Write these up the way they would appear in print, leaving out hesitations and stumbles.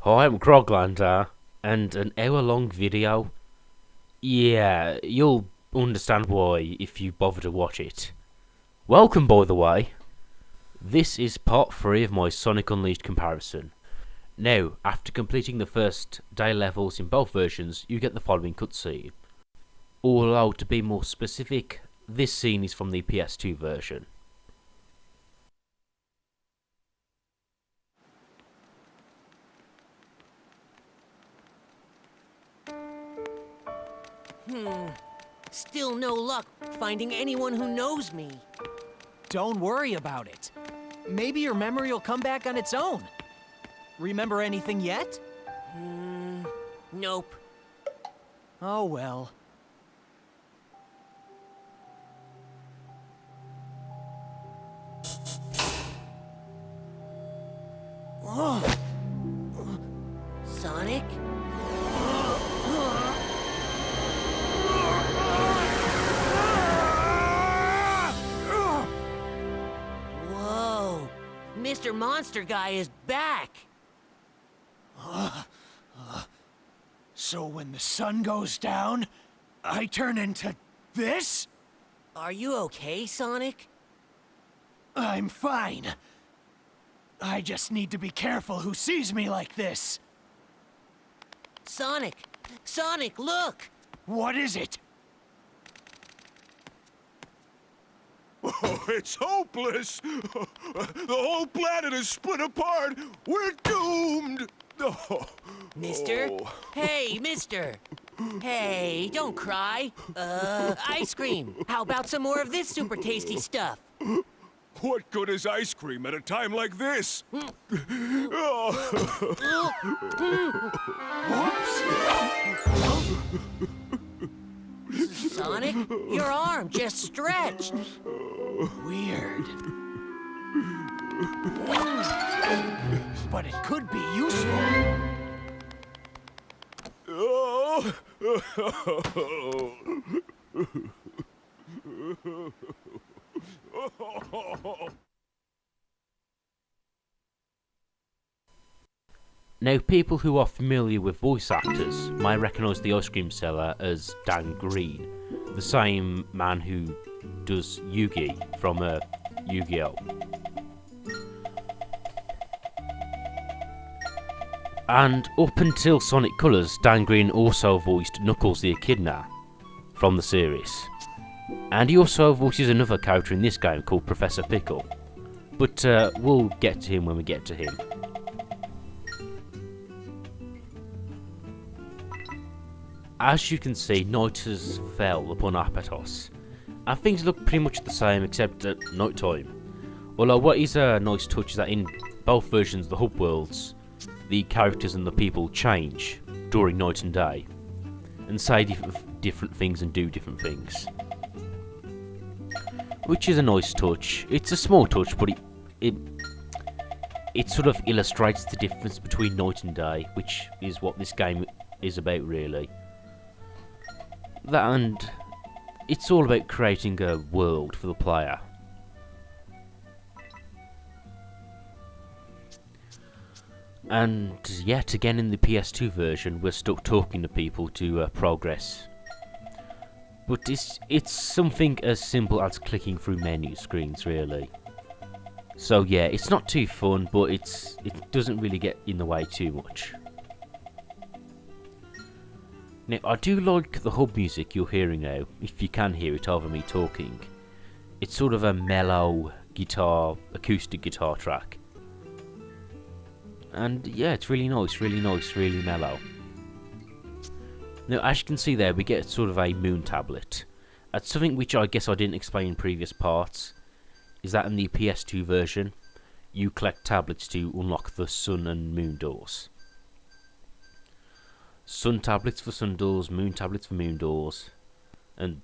Hi, I'm Groglander, and an hour-long video. Yeah, you'll understand why if you bother to watch it. Welcome, by the way. This is part 3 of my Sonic Unleashed comparison. Now, after completing the first day levels in both versions, you get the following cutscene. Although, to be more specific, this scene is from the PS2 version. Still no luck finding anyone who knows me. Don't worry about it. Maybe your memory will come back on its own. Remember anything yet? Nope. Oh well. Sonic? Whoa! Mr. Monster Guy is back! So when the sun goes down, I turn into this? Are you okay, Sonic? I'm fine. I just need to be careful who sees me like this. Sonic! Sonic, look! What is it? Oh, it's hopeless! The whole planet is split apart! We're doomed! Oh. Mister? Oh. Hey, mister! Hey, don't cry. Ice cream. How about some more of this super tasty stuff? What good is ice cream at a time like this? Oh. Sonic, your arm just stretched. Weird. But it could be useful. Oh. Now, people who are familiar with voice actors might recognise the ice cream seller as Dan Green, the same man who does Yugi from Yu-Gi-Oh! And up until Sonic Colors, Dan Green also voiced Knuckles the Echidna from the series. And he also voices another character in this game called Professor Pickle. But we'll get to him when we get to him. As you can see, night has fell upon Apatos, and things look pretty much the same except at night time. Although what is a nice touch is that in both versions of the hub worlds, the characters and the people change during night and day, and say different things and do different things. Which is a nice touch. It's a small touch, but it sort of illustrates the difference between night and day, which is what this game is about really. That, and it's all about creating a world for the player. And yet again in the PS2 version we're stuck talking to people to progress. But it's something as simple as clicking through menu screens really. So yeah, it's not too fun, but it doesn't really get in the way too much. Now, I do like the hub music you're hearing now, if you can hear it over me talking. It's sort of a mellow guitar, acoustic guitar track. And yeah, it's really nice, really mellow. Now, as you can see there, we get sort of a moon tablet. That's something which I guess I didn't explain in previous parts, is that in the PS2 version, you collect tablets to unlock the sun and moon doors. Sun tablets for sun doors, moon tablets for moon doors, and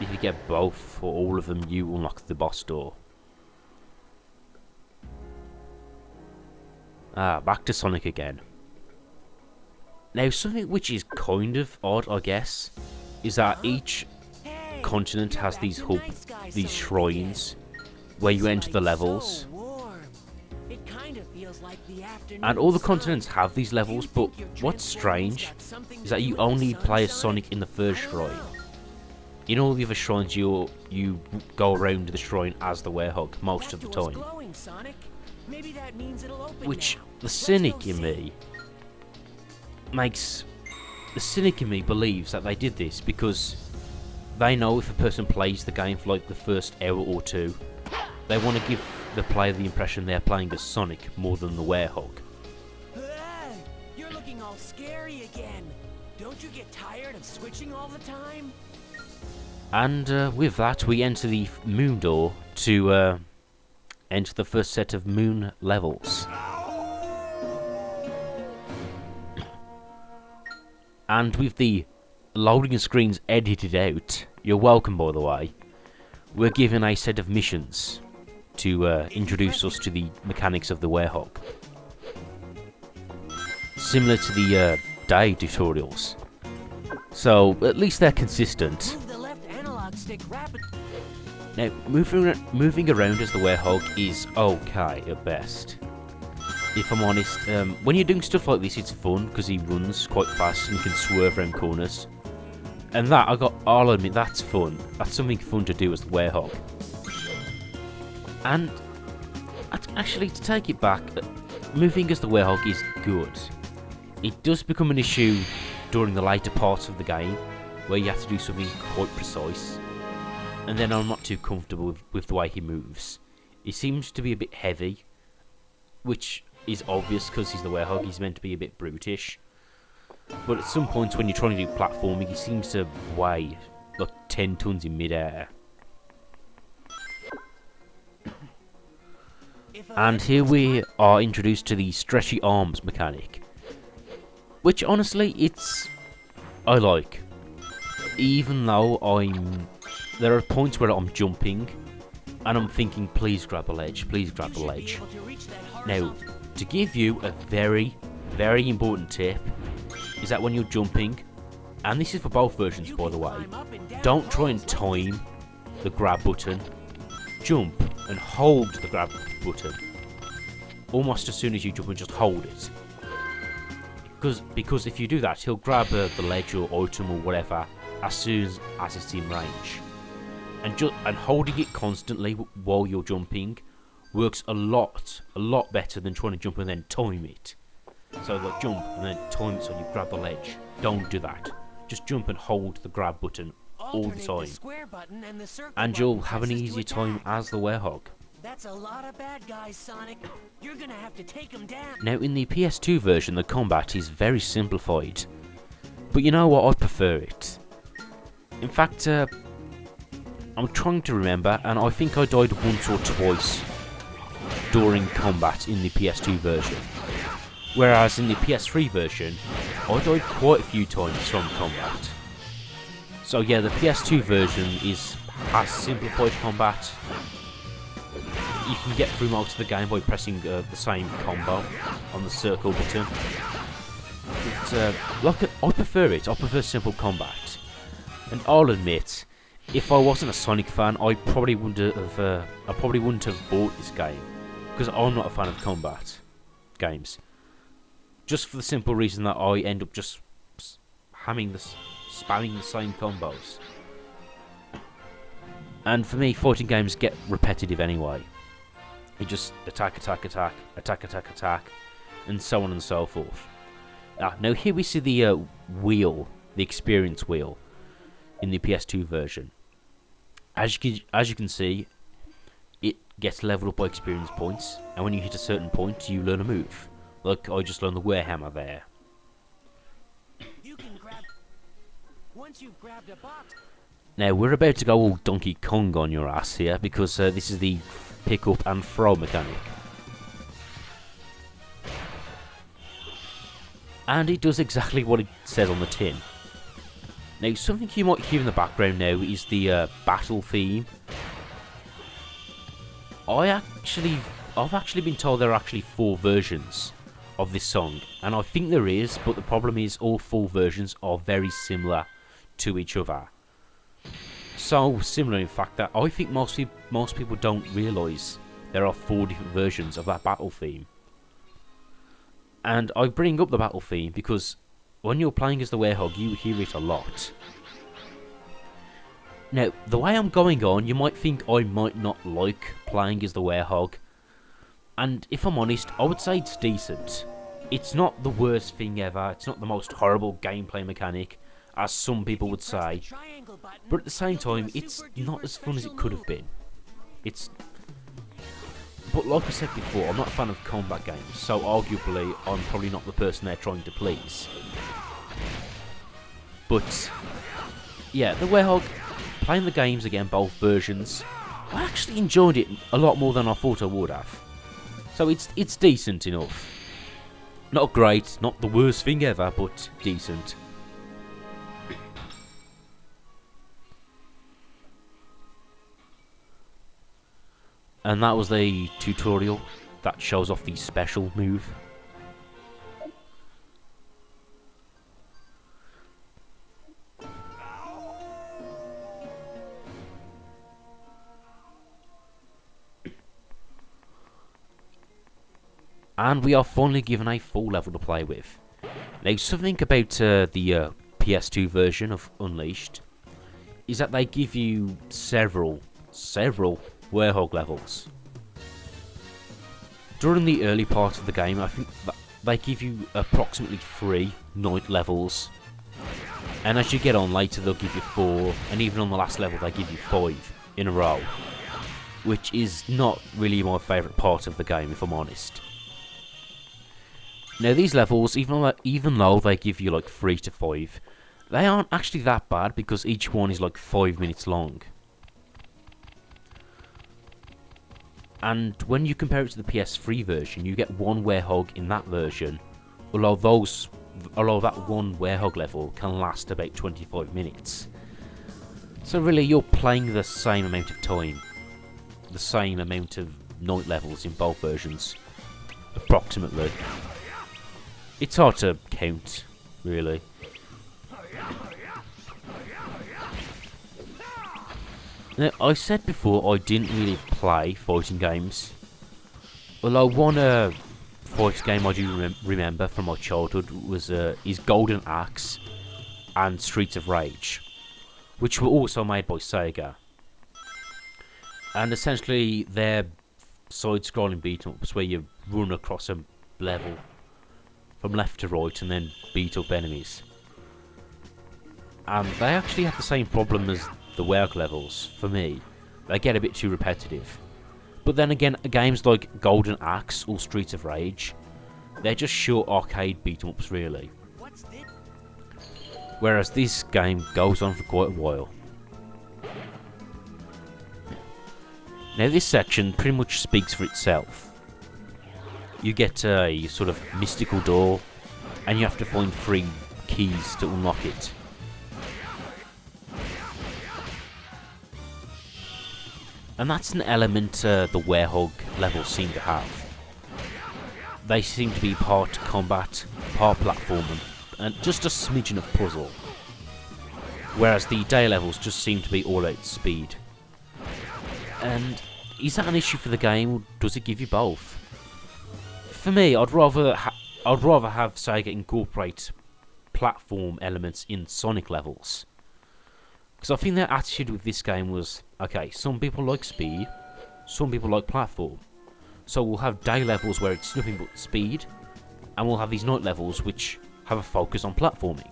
if you get both or all of them, you unlock the boss door. Back to Sonic again. Now, something which is kind of odd, I guess, is that each continent has these shrines where you enter the levels. So warm. It kind of feels And all the continents have these levels, but what's strange is that you only play as Sonic in the first shrine. In all the other shrines, you go around the shrine as the Werehog most of the time. Which the cynic in me believes that they did this because they know if a person plays the game for like the first hour or two, they want to give the player the impression they're playing as Sonic more than the Werehog. You're looking all scary again. Don't you get tired of switching all the time? And with that, we enter the moon door to enter the first set of moon levels. And with the loading screens edited out, you're welcome by the way, we're given a set of missions to introduce us to the mechanics of the Werehog. Similar to the day tutorials. So, at least they're consistent. Move the left analog stick rapid. Now, moving around as the Werehog is okay at best. If I'm honest, when you're doing stuff like this, it's fun because he runs quite fast and he can swerve around corners. And that, I'll admit, that's fun. That's something fun to do as the Werehog. And actually, to take it back, moving as the Werehog is good. It does become an issue during the later parts of the game, where you have to do something quite precise. And then I'm not too comfortable with the way he moves. He seems to be a bit heavy, which is obvious because he's the Werehog, he's meant to be a bit brutish. But at some points when you're trying to do platforming, he seems to weigh like 10 tons in midair. And here we are introduced to the stretchy arms mechanic. Which honestly, I like. Even though there are points where I'm jumping and I'm thinking, please grab a ledge, please grab a ledge. Now, to give you a very, very important tip, is that when you're jumping, and this is for both versions by the way, don't try and time the grab button. Jump and hold the grab button almost as soon as you jump, and just hold it. Because if you do that, he'll grab the ledge or item or whatever as soon as it's in range. And holding it constantly while you're jumping works a lot better than trying to jump and then time it. So like jump and then time it so you grab the ledge. Don't do that. Just jump and hold the grab button all the time. And you'll have an easier time as the Werehog. That's a lot of bad guys, Sonic. You're gonna have to take them down. Now in the PS2 version, the combat is very simplified. But you know what, I prefer it. In fact, I'm trying to remember, and I think I died once or twice during combat in the PS2 version. Whereas in the PS3 version, I died quite a few times from combat. So yeah, the PS2 version has simplified combat. You can get through most of the game by pressing the same combo on the circle button. But I prefer it. I prefer simple combat. And I'll admit, if I wasn't a Sonic fan, I probably wouldn't have bought this game, because I'm not a fan of combat games. Just for the simple reason that I end up just spamming the same combos. And for me, fighting games get repetitive anyway. You just attack, and so on and so forth. Now here we see the wheel, the experience wheel, in the PS2 version. As you can see, it gets leveled up by experience points, and when you hit a certain point, you learn a move. Like I just learned the Werehammer there. You can grab once you've grabbed a box. Now we're about to go all Donkey Kong on your ass here, because this is the pick up and throw mechanic. And it does exactly what it says on the tin. Now something you might hear in the background now is the battle theme. I've actually been told there are actually 4 versions of this song, and I think there is, but the problem is all 4 versions are very similar to each other. So similar, in fact, that I think most people don't realise there are 4 different versions of that battle theme. And I bring up the battle theme because when you're playing as the werehog, you hear it a lot. Now, the way I'm going on, you might think I might not like playing as the werehog. And if I'm honest, I would say it's decent. It's not the worst thing ever, it's not the most horrible gameplay mechanic, as some people would say. But at the same time, it's not as fun as it could have been. But like I said before, I'm not a fan of combat games, so arguably I'm probably not the person they're trying to please. But yeah, the werehog, playing the games again, both versions, I actually enjoyed it a lot more than I thought I would have. So it's decent enough. Not great, not the worst thing ever, but decent. And that was the tutorial that shows off the special move. And we are finally given a full level to play with. Now, something about the PS2 version of Unleashed is that they give you several werehog levels. During the early part of the game, I think that they give you approximately 3 night levels. And as you get on later, they'll give you 4, and even on the last level, they give you 5 in a row. Which is not really my favourite part of the game, if I'm honest. Now these levels, even though they give you like 3 to 5, they aren't actually that bad because each one is like 5 minutes long. And when you compare it to the PS3 version, you get 1 werehog in that version, although that 1 werehog level can last about 25 minutes. So really you're playing the same amount of time, the same amount of night levels in both versions, approximately. It's hard to count, really. Now, I said before I didn't really play fighting games. Although one fighting game I do remember from my childhood was is Golden Axe and Streets of Rage, which were also made by Sega. And essentially they're side-scrolling beat-em-ups where you run across a level from left to right and then beat up enemies. And they actually have the same problem as the werehog levels, for me. They get a bit too repetitive. But then again, games like Golden Axe or Streets of Rage, they're just short arcade beat-em-ups really. Whereas this game goes on for quite a while. Now this section pretty much speaks for itself. You get a sort of mystical door, and you have to find 3 keys to unlock it. And that's an element the werehog levels seem to have. They seem to be part combat, part platforming, and just a smidgen of puzzle. Whereas the day levels just seem to be all out speed. And is that an issue for the game, or does it give you both? For me, I'd rather have Sega incorporate platform elements in Sonic levels. Because I think their attitude with this game was, okay, some people like speed, some people like platform. So we'll have day levels where it's nothing but speed, and we'll have these night levels which have a focus on platforming.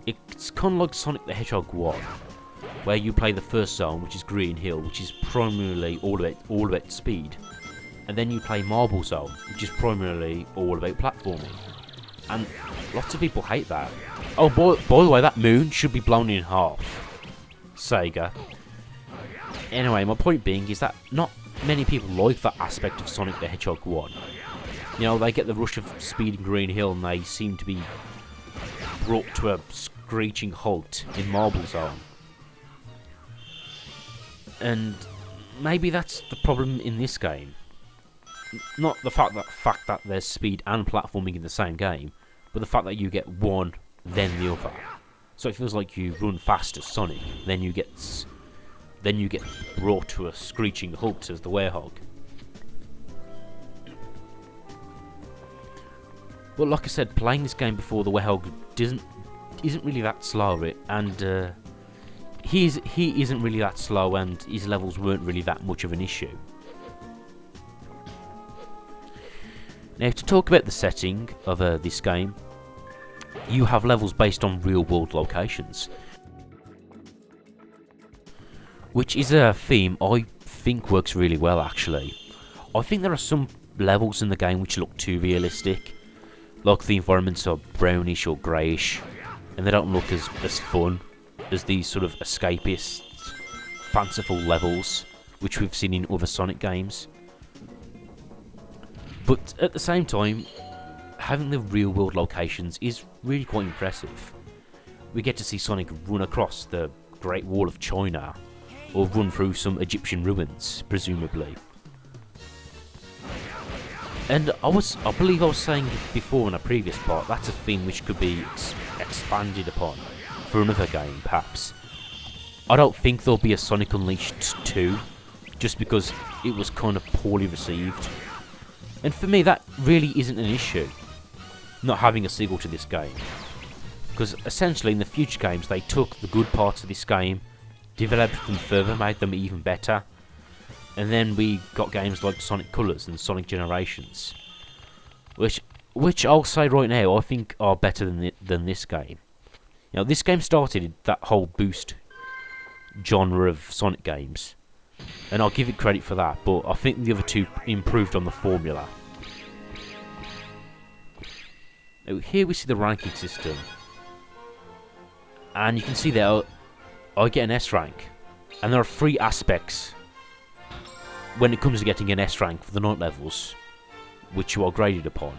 It's kind of like Sonic the Hedgehog 1, where you play the first zone, which is Green Hill, which is primarily all about speed. And then you play Marble Zone, which is primarily all about platforming. And lots of people hate that. Oh, by the way, that moon should be blown in half. Sega. Anyway, my point being is that not many people like that aspect of Sonic the Hedgehog 1. You know, they get the rush of speed in Green Hill and they seem to be brought to a screeching halt in Marble Zone. And maybe that's the problem in this game. Not the fact that there's speed and platforming in the same game, but the fact that you get one, then the other. So it feels like you run fast as Sonic, then you get brought to a screeching halt as the werehog. But like I said, playing this game before the Werehog isn't really that slow, and he isn't really that slow, and his levels weren't really that much of an issue. Now, to talk about the setting of this game, you have levels based on real-world locations, which is a theme I think works really well, actually. I think there are some levels in the game which look too realistic, like the environments are brownish or greyish, and they don't look as fun as these sort of escapist, fanciful levels which we've seen in other Sonic games. But at the same time, having the real world locations is really quite impressive. We get to see Sonic run across the Great Wall of China, or run through some Egyptian ruins, presumably. And I believe I was saying before in a previous part, that's a theme which could be expanded upon for another game, perhaps. I don't think there'll be a Sonic Unleashed 2, just because it was kind of poorly received. And for me, that really isn't an issue, not having a sequel to this game. Because essentially, in the future games, they took the good parts of this game, developed them further, made them even better. And then we got games like Sonic Colors and Sonic Generations, which I'll say right now I think are better than this game. You know, this game started that whole boost genre of Sonic games, and I'll give it credit for that. But I think the other two improved on the formula. Now, here we see the ranking system, and you can see there I get an S rank, and there are 3 aspects when it comes to getting an S rank for the night levels, which you are graded upon.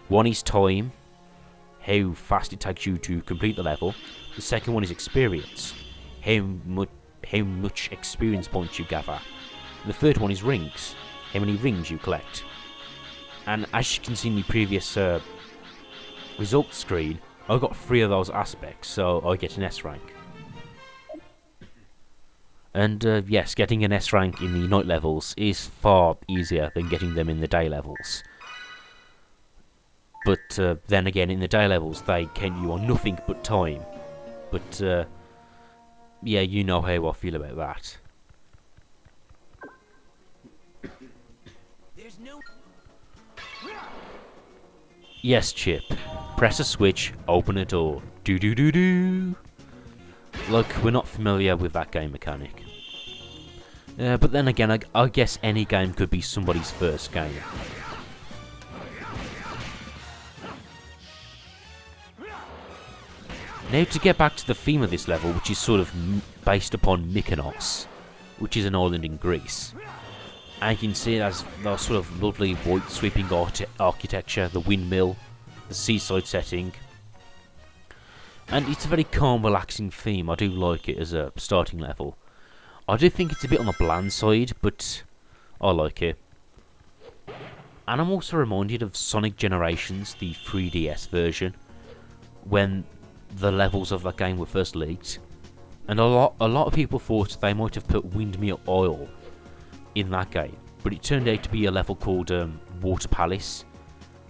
One is time, how fast it takes you to complete the level. The second one is experience, how much experience points you gather. And the third one is rings, how many rings you collect. And as you can see in the previous results screen, I got 3 of those aspects, so I get an S rank. And yes, getting an S rank in the night levels is far easier than getting them in the day levels. But then again, in the day levels, they count you on nothing but time. But yeah, you know how I feel about that. There's no... Yes, Chip. Press a switch, open a door. Do do do do. Look, we're not familiar with that game mechanic. But then again, I guess any game could be somebody's first game. Now to get back to the theme of this level, which is sort of based upon Mykonos, which is an island in Greece. And you can see it as the sort of lovely white sweeping architecture, the windmill, the seaside setting. And it's a very calm, relaxing theme. I do like it as a starting level. I do think it's a bit on the bland side, but I like it. And I'm also reminded of Sonic Generations, the 3DS version, when the levels of that game were first leaked. And a lot of people thought they might have put Windmill Oil in that game, but it turned out to be a level called Water Palace,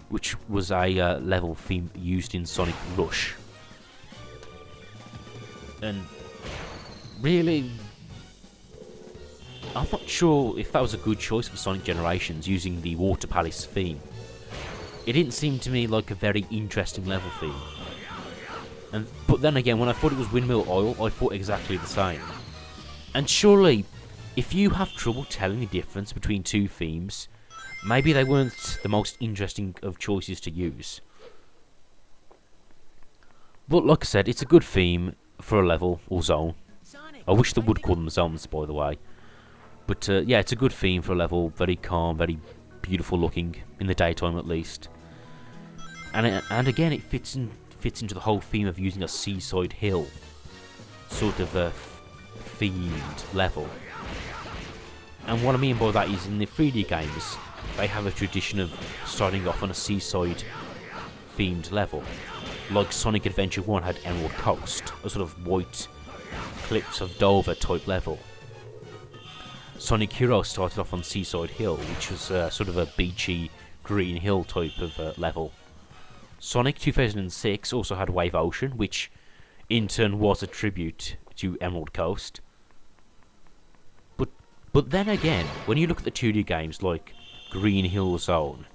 which was a level theme used in Sonic Rush. And really, I'm not sure if that was a good choice for Sonic Generations, using the Water Palace theme. It didn't seem to me like a very interesting level theme. But then again, when I thought it was Windmill Oil, I thought exactly the same. And surely, if you have trouble telling the difference between two themes, maybe they weren't the most interesting of choices to use. But like I said, it's a good theme for a level or zone. I wish they would call them zones, by the way. But yeah, it's a good theme for a level. Very calm, very beautiful looking, in the daytime at least. And again, it fits into the whole theme of using a seaside hill, sort of a themed level. And what I mean by that is, in the 3D games, they have a tradition of starting off on a seaside themed level. Like Sonic Adventure 1 had Emerald Coast, a sort of white cliffs of Dover type level. Sonic Heroes started off on Seaside Hill, which was sort of a beachy green hill type of level. Sonic 2006 also had Wave Ocean, which in turn was a tribute to Emerald Coast. But then again, when you look at the 2D games like Green Hill Zone,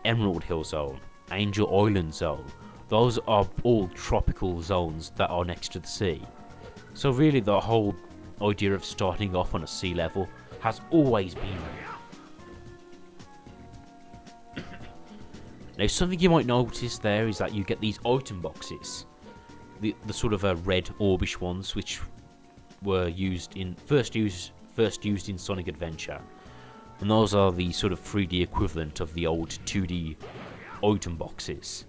Emerald Hill Zone, Angel Island Zone, those are all tropical zones that are next to the sea. So really the whole idea of starting off on a sea level has always been there. Now something you might notice there is that you get these item boxes. The sort of red orbish ones, which were first used in Sonic Adventure. And those are the sort of 3D equivalent of the old 2D item boxes.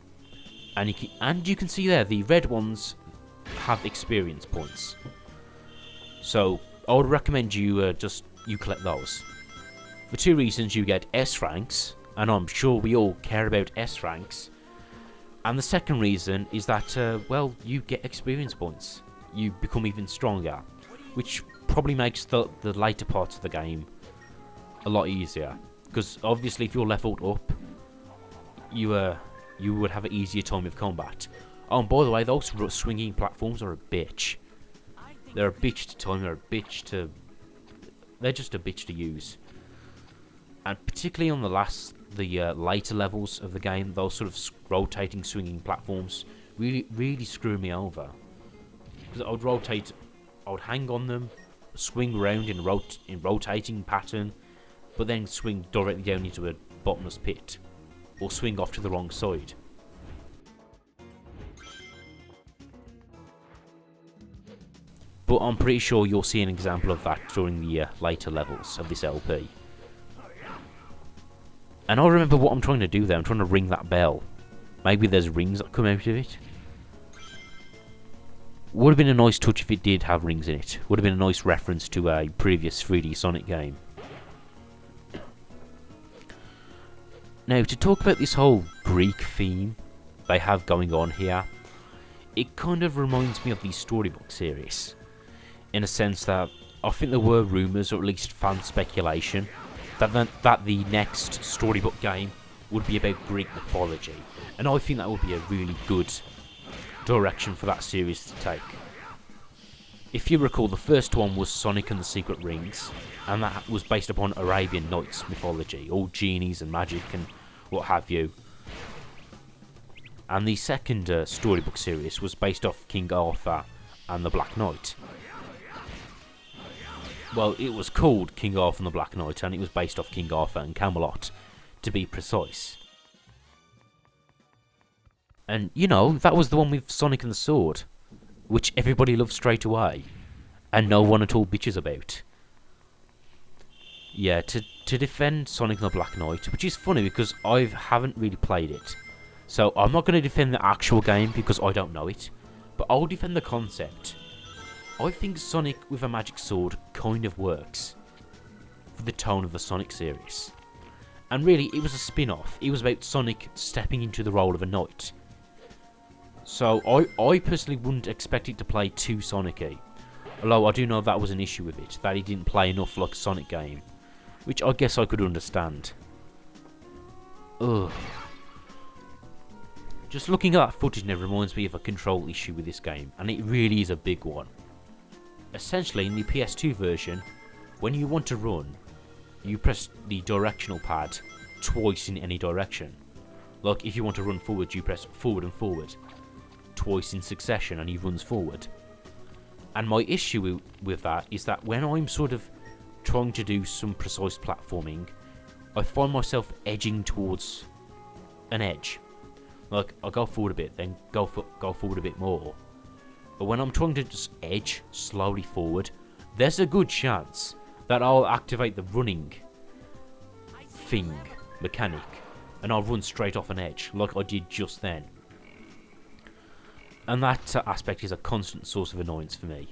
And you can see there, the red ones have experience points. So I would recommend you you collect those. For two reasons: you get S ranks, and I'm sure we all care about S ranks. And the second reason is that, well, you get experience points. You become even stronger, which probably makes the later parts of the game a lot easier. Because obviously if you're leveled up, you would have an easier time with combat. Oh, and by the way, those swinging platforms are a bitch. They're a bitch to time, they're just a bitch to use. And particularly on the later levels of the game, those sort of rotating, swinging platforms really screw me over. Because I would hang on them, swing around in rotating pattern, but then swing directly down into a bottomless pit, or swing off to the wrong side. But I'm pretty sure you'll see an example of that during the later levels of this LP. And I remember what I'm trying to do there. I'm trying to ring that bell. Maybe there's rings that come out of it. Would have been a nice touch if it did have rings in it. Would have been a nice reference to a previous 3D Sonic game. Now, to talk about this whole Greek theme they have going on here, it kind of reminds me of the Storybook series. In a sense that I think there were rumours, or at least fan speculation, that the next Storybook game would be about Greek mythology. And I think that would be a really good direction for that series to take. If you recall, the first one was Sonic and the Secret Rings, and that was based upon Arabian Nights mythology, all genies and magic and what have you. And the second Storybook series was based off King Arthur and the Black Knight. Well, it was called King Arthur and the Black Knight, and it was based off King Arthur and Camelot, to be precise. And, you know, that was the one with Sonic and the Sword, which everybody loved straight away, and no one at all bitches about. Yeah, to defend Sonic and the Black Knight, which is funny because I haven't really played it. So I'm not going to defend the actual game because I don't know it, but I'll defend the concept. I think Sonic with a magic sword kind of works for the tone of the Sonic series. And really, it was a spin-off. It was about Sonic stepping into the role of a knight. So I personally wouldn't expect it to play too Sonic-y. Although I do know that was an issue with it, that it didn't play enough like a Sonic game. Which I guess I could understand. Ugh. Just looking at that footage now reminds me of a control issue with this game, and it really is a big one. Essentially, in the PS2 version, when you want to run, you press the directional pad twice in any direction. Like, if you want to run forward, you press forward and forward twice in succession, and he runs forward. And my issue with that is that when I'm sort of trying to do some precise platforming, I find myself edging towards an edge. Like, I'll go forward a bit, then go forward a bit more. But when I'm trying to just edge slowly forward, there's a good chance that I'll activate the running thing, mechanic, and I'll run straight off an edge, like I did just then. And that aspect is a constant source of annoyance for me.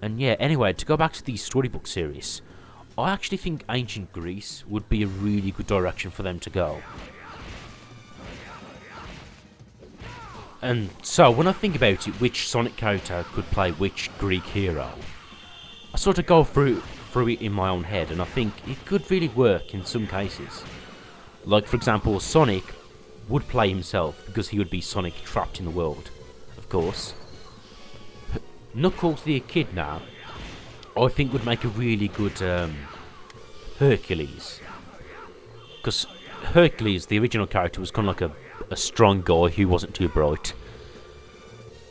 And yeah, anyway, to go back to the Storybook series, I actually think Ancient Greece would be a really good direction for them to go. And so, when I think about it, which Sonic character could play which Greek hero, I sort of go through it in my own head, and I think it could really work in some cases. Like, for example, Sonic would play himself because he would be Sonic trapped in the world, of course. Knuckles the Echidna, I think would make a really good Hercules. Because Hercules, the original character, was kind of like a strong guy who wasn't too bright.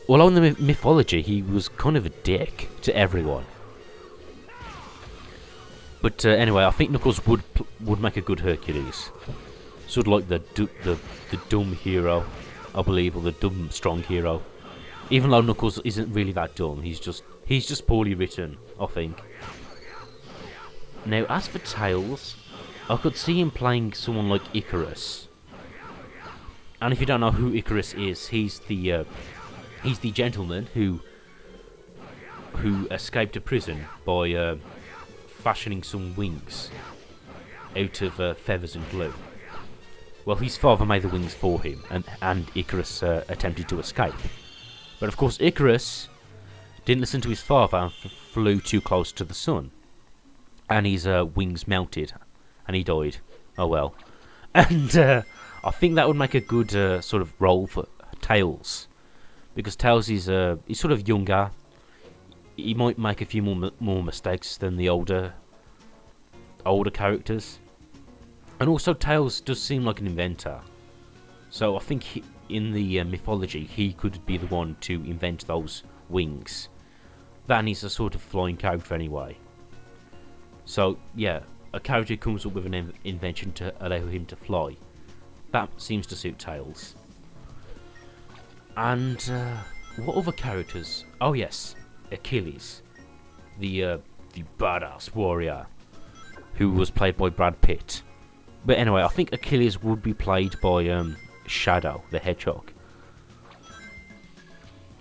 Well, in the mythology, he was kind of a dick to everyone. But anyway, I think Knuckles would make a good Hercules. Sort of like the dumb hero, I believe, or the dumb strong hero. Even though Knuckles isn't really that dumb, he's just poorly written, I think. Now, as for Tails, I could see him playing someone like Icarus. And if you don't know who Icarus is, he's the gentleman who escaped a prison by fashioning some wings out of feathers and glue. Well, his father made the wings for him, and Icarus attempted to escape. But of course, Icarus didn't listen to his father and flew too close to the sun. And his wings melted, and he died. Oh well. And I think that would make a good sort of role for Tails. Because Tails is he's sort of younger. He might make a few more mistakes than the older characters. And also, Tails does seem like an inventor. So I think in the mythology, he could be the one to invent those wings. Then he's a sort of flying character anyway. So, yeah, a character comes up with an invention to allow him to fly. That seems to suit Tails. And, what other characters? Oh yes, Achilles. The badass warrior. Who was played by Brad Pitt. But anyway, I think Achilles would be played by Shadow, the Hedgehog.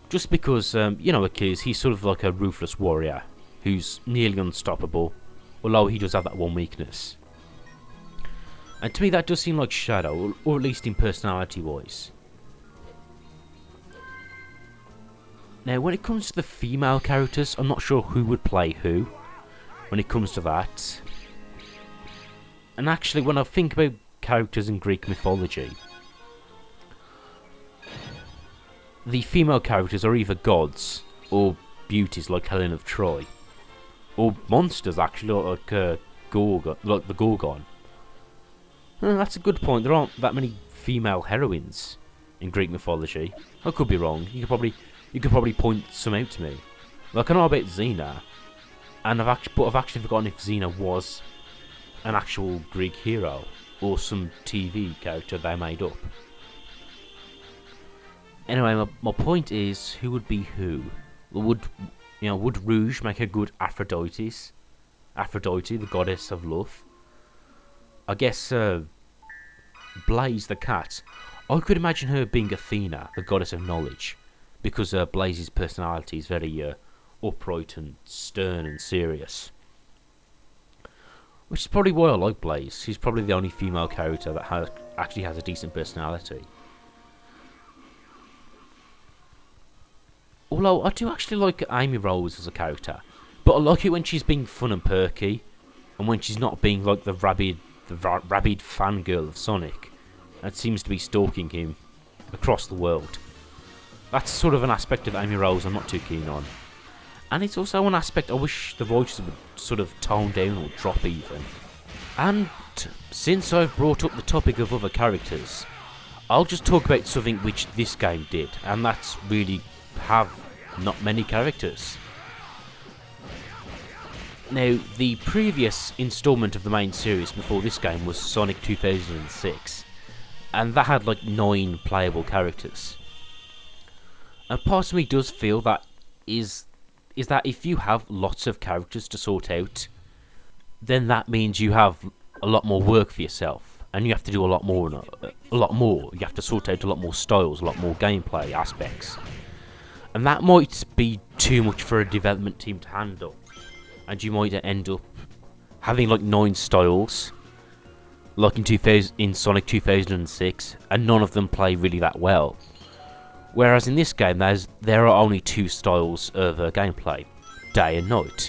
Just because, Achilles, he's sort of like a ruthless warrior who's nearly unstoppable, although he does have that one weakness. And to me, that does seem like Shadow, or at least in personality-wise. Now, when it comes to the female characters, I'm not sure who would play who when it comes to that. And actually, when I think about characters in Greek mythology, the female characters are either gods or beauties like Helen of Troy, or monsters actually like the Gorgon. That's a good point. There aren't that many female heroines in Greek mythology. I could be wrong. You could probably point some out to me. Like I know about Xena, and I've actually forgotten if Xena was an actual Greek hero or some TV character they made up. Anyway, my point is, who would be who? Would Rouge make a good Aphrodite, the goddess of love? I guess Blaze the cat. I could imagine her being Athena, the goddess of knowledge, because Blaze's personality is very upright and stern and serious. Which is probably why I like Blaze. She's probably the only female character that actually has a decent personality. Although I do actually like Amy Rose as a character, but I like it when she's being fun and perky, and when she's not being like the rabid fangirl of Sonic, that seems to be stalking him across the world. That's sort of an aspect of Amy Rose I'm not too keen on. And it's also an aspect I wish the writers would sort of tone down or drop even. And since I've brought up the topic of other characters, I'll just talk about something which this game did, and that's really have not many characters. Now, the previous installment of the main series before this game was Sonic 2006, and that had like 9 playable characters. And part of me does feel that is that if you have lots of characters to sort out, then that means you have a lot more work for yourself, and you have to do a lot more. You have to sort out a lot more styles, a lot more gameplay aspects, and that might be too much for a development team to handle, and you might end up having like 9 styles, like in Sonic 2006, and none of them play really that well. Whereas in this game, there are only 2 styles of gameplay, day and night.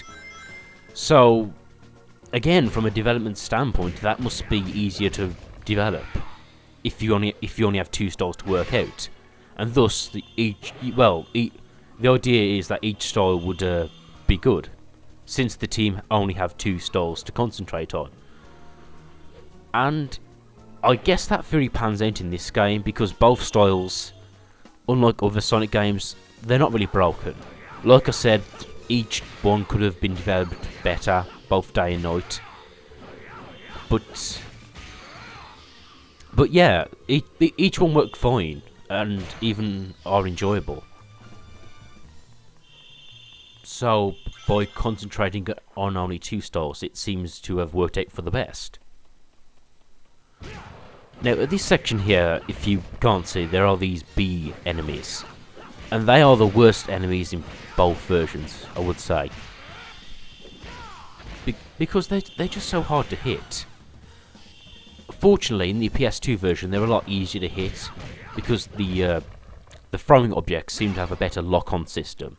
So, again, from a development standpoint, that must be easier to develop if you only have 2 styles to work out, and thus the idea is that each style would be good, since the team only have 2 styles to concentrate on. And I guess that theory pans out in this game, because both styles, unlike other Sonic games, they're not really broken. Like I said, each one could have been developed better, both day and night. But yeah, each one worked fine, and even are enjoyable. So, by concentrating on only 2 styles, it seems to have worked out for the best. Now, at this section here, if you can't see, there are these bee enemies. And they are the worst enemies in both versions, I would say. Because they're just so hard to hit. Fortunately, in the PS2 version, they're a lot easier to hit, because the throwing objects seem to have a better lock-on system.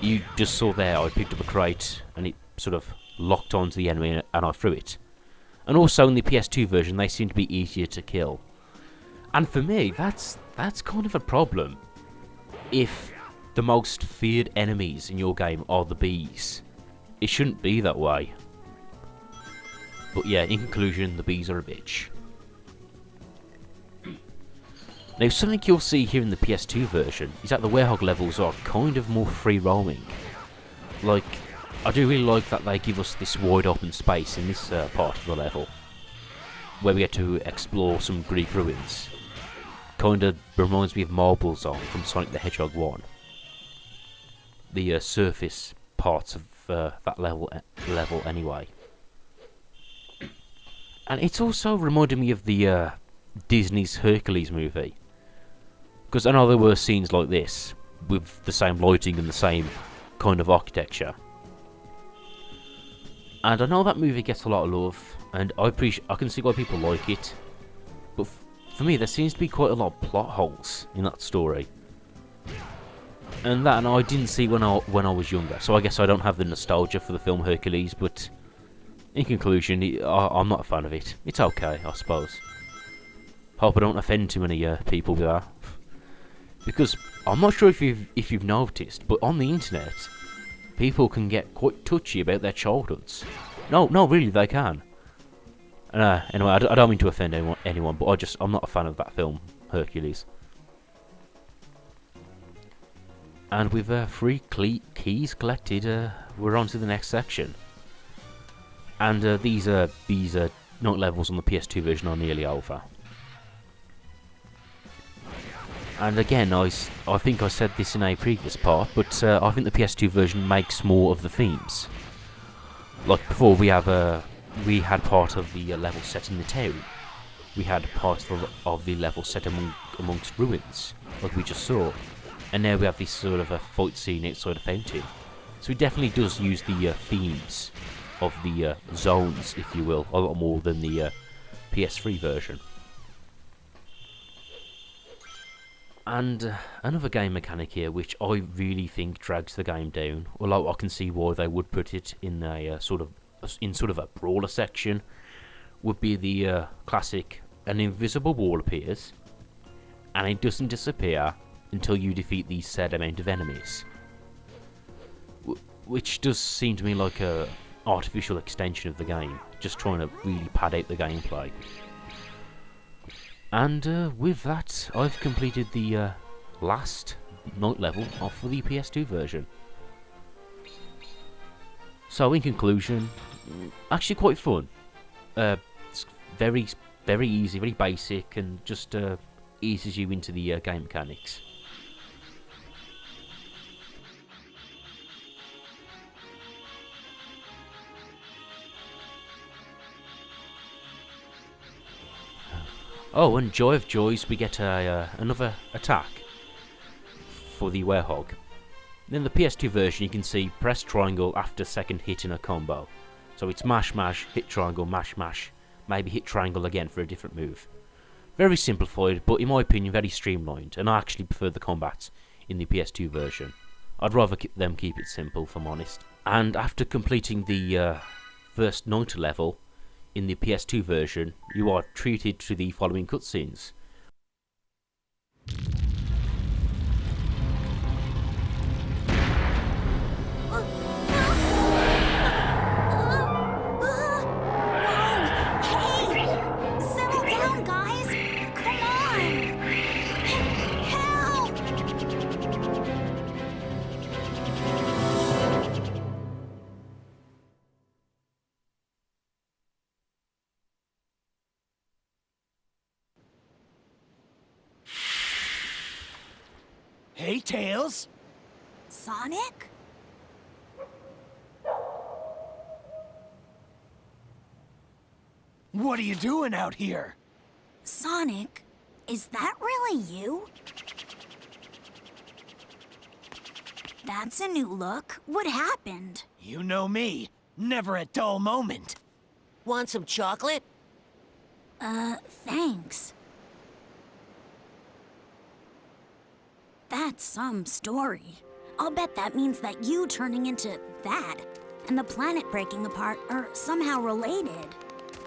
You just saw there, I picked up a crate, and it sort of locked onto the enemy, and I threw it. And also in the PS2 version, they seem to be easier to kill. And for me, that's kind of a problem. If the most feared enemies in your game are the bees, it shouldn't be that way. But yeah, in conclusion, the bees are a bitch. Now, something you'll see here in the PS2 version is that the Werehog levels are kind of more free roaming. Like, I do really like that they give us this wide open space in this part of the level, where we get to explore some Greek ruins. Kinda reminds me of Marble Zone from Sonic the Hedgehog 1. The surface parts of that level anyway. And it's also reminded me of the Disney's Hercules movie. Because I know there were scenes like this, with the same lighting and the same kind of architecture. And I know that movie gets a lot of love, and I can see why people like it. But for me, there seems to be quite a lot of plot holes in that story. And I didn't see when I was younger, so I guess I don't have the nostalgia for the film Hercules, but in conclusion, I'm not a fan of it. It's okay, I suppose. Hope I don't offend too many people with that. Because I'm not sure if you've noticed, but on the internet, people can get quite touchy about their childhoods. No, really, they can. Anyway, I don't mean to offend anyone, but I'm not a fan of that film, Hercules. And with 3 keys collected, we're on to the next section. And these night levels on the PS2 version are nearly over. And again, I think I said this in a previous part, but I think the PS2 version makes more of the themes. Like before, we had part of the level set in the town. We had part of the level set amongst ruins, like we just saw. And now we have this sort of a fight scene outside a fountain. So it definitely does use the themes of the zones, if you will, a lot more than the PS3 version. And another game mechanic here, which I really think drags the game down, although I can see why they would put it in a sort of a brawler section, would be the classic: an invisible wall appears, and it doesn't disappear until you defeat the said amount of enemies. Which does seem to me like a artificial extension of the game, just trying to really pad out the gameplay. And with that, I've completed the last night level for the PS2 version. So in conclusion, actually quite fun. It's very, very easy, very basic, and just eases you into the game mechanics. Oh, and joy of joys, we get another attack for the Werehog. In the PS2 version, you can see press triangle after second hit in a combo. So it's mash, hit triangle, mash, maybe hit triangle again for a different move. Very simplified, but in my opinion, very streamlined, and I actually prefer the combat in the PS2 version. I'd rather them keep it simple, if I'm honest. And after completing the first night level, in the PS2 version, you are treated to the following cutscenes. Settle down, guys. Come on. Help! Hey, Tails. Sonic? What are you doing out here? Sonic, is that really you? That's a new look. What happened? You know me. Never a dull moment. Want some chocolate? Thanks. That's some story. I'll bet that means that you turning into that and the planet breaking apart are somehow related.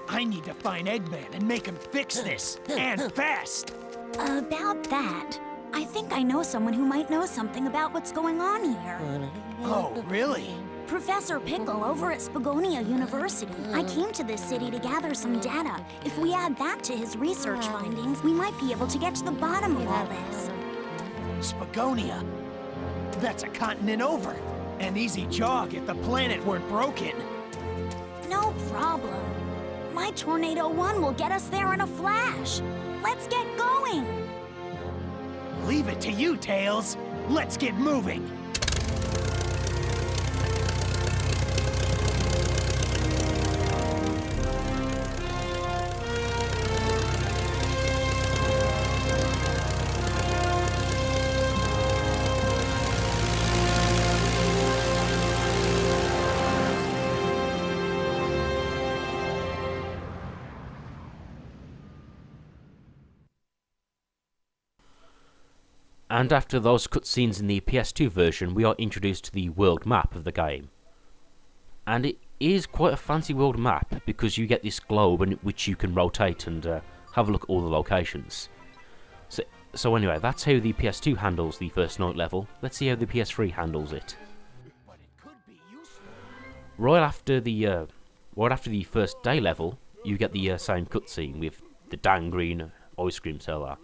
I need to find Eggman and make him fix this, and fast. About that, I think I know someone who might know something about what's going on here. Oh, really? Professor Pickle over at Spagonia University. I came to this city to gather some data. If we add that to his research findings, we might be able to get to the bottom of all this. Spagonia. That's a continent over. An easy jog if the planet weren't broken. No problem. My Tornado 1 will get us there in a flash. Let's get going. Leave it to you, Tails. Let's get moving. And after those cutscenes in the PS2 version, we are introduced to the world map of the game. And it is quite a fancy world map, because you get this globe in which you can rotate and have a look at all the locations. So anyway, that's how the PS2 handles the first night level. Let's see how the PS3 handles it. Right after the first day level, you get the same cutscene with the Dan Green ice cream seller.